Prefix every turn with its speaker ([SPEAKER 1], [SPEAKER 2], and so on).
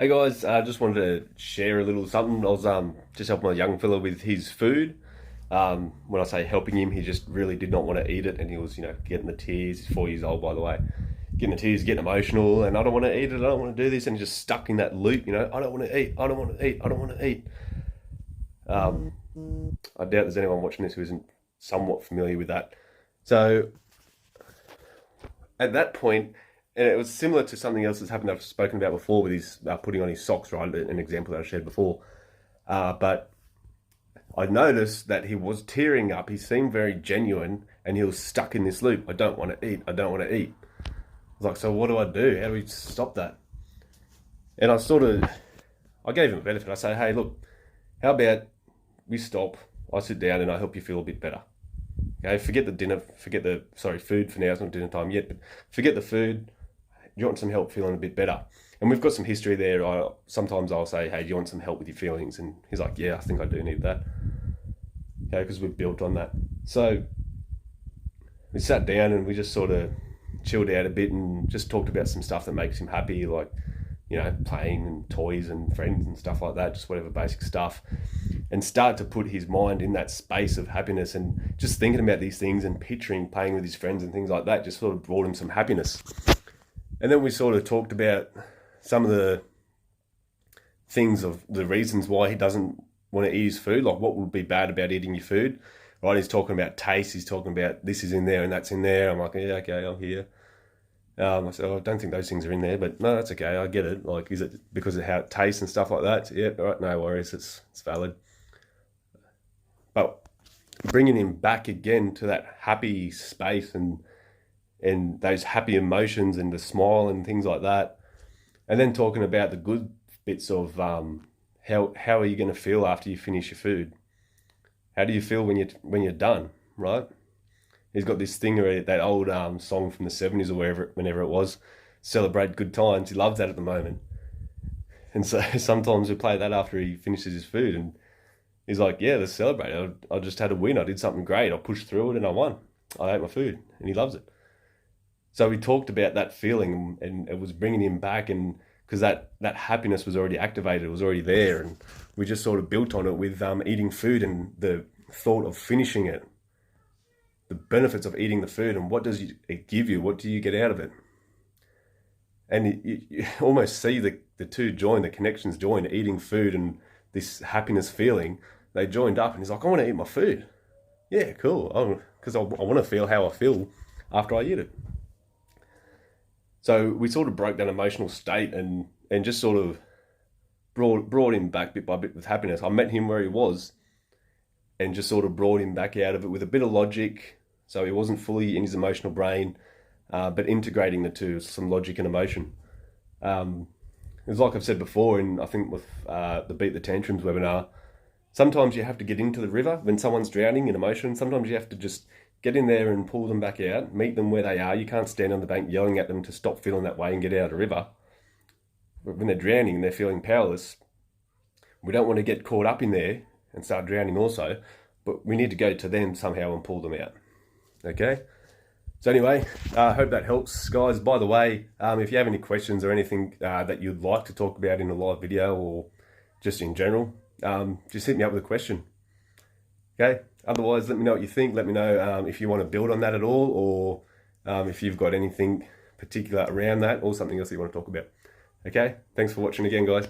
[SPEAKER 1] Hey guys, I just wanted to share a little something. I was just helping a young fella with his food. When I say helping him, he just really did not want to eat it, and he was, getting the tears. He's 4 years old, by the way, getting the tears, getting emotional, and I don't want to eat it. I don't want to do this, and he's just stuck in that loop. I don't want to eat. I don't want to eat. I don't want to eat. I doubt there's anyone watching this who isn't somewhat familiar with that. So at that point, and it was similar to something else that's happened that I've spoken about before with his putting on his socks, right? An example that I shared before. But I noticed that he was tearing up. He seemed very genuine, and he was stuck in this loop. I don't want to eat. I don't want to eat. I was like, so what do I do? How do we stop that? And I gave him a benefit. I say, hey, look, how about we stop? I sit down and I help you feel a bit better. Okay, forget the food for now. It's not dinner time yet, but forget the food. Do you want some help feeling a bit better? And we've got some history there. Sometimes I'll say, hey, do you want some help with your feelings? And he's like, yeah, I think I do need that. Okay, because we've built on that. So we sat down and we just sort of chilled out a bit and just talked about some stuff that makes him happy, like, playing and toys and friends and stuff like that, just whatever basic stuff. And start to put his mind in that space of happiness, and just thinking about these things and picturing playing with his friends and things like that just sort of brought him some happiness. And then we sort of talked about some of the things of the reasons why he doesn't want to eat his food, like what would be bad about eating your food, right? He's talking about taste, he's talking about this is in there and that's in there. I'm like, yeah, okay, I'm here. I said, I don't think those things are in there, but no, that's okay, I get it. Like, is it because of how it tastes and stuff like that? Yeah, all right, no worries, it's valid. But bringing him back again to that happy space and those happy emotions and the smile and things like that, and then talking about the good bits of how are you going to feel after you finish your food? How do you feel when you're done, right? He's got this thing, that old song from the 70s or whenever it was, celebrate good times. He loves that at the moment. And so sometimes we play that after he finishes his food, and he's like, yeah, let's celebrate. I just had a win. I did something great. I pushed through it and I won. I ate my food, and he loves it. So we talked about that feeling, and it was bringing him back, and because that happiness was already activated, it was already there, and we just sort of built on it with eating food and the thought of finishing it, the benefits of eating the food, and what does it give you? What do you get out of it? And you almost see the two join, the connections join, eating food and this happiness feeling. They joined up, and he's like, I want to eat my food. Yeah, cool, because I want to feel how I feel after I eat it. So we sort of broke that emotional state and just sort of brought him back bit by bit with happiness. I met him where he was and just sort of brought him back out of it with a bit of logic. So he wasn't fully in his emotional brain, but integrating the two, some logic and emotion. It's like I've said before, and I think with the Beat the Tantrums webinar, sometimes you have to get into the river when someone's drowning in emotion. Sometimes you have to just get in there and pull them back out, meet them where they are. You can't stand on the bank yelling at them to stop feeling that way and get out of the river. But when they're drowning and they're feeling powerless, we don't want to get caught up in there and start drowning also, but we need to go to them somehow and pull them out. Okay? So anyway, I hope that helps, guys. By the way, if you have any questions or anything that you'd like to talk about in a live video or just in general, just hit me up with a question. Okay? Otherwise, let me know what you think. Let me know if you want to build on that at all, or if you've got anything particular around that or something else that you want to talk about. Okay? Thanks for watching again, guys.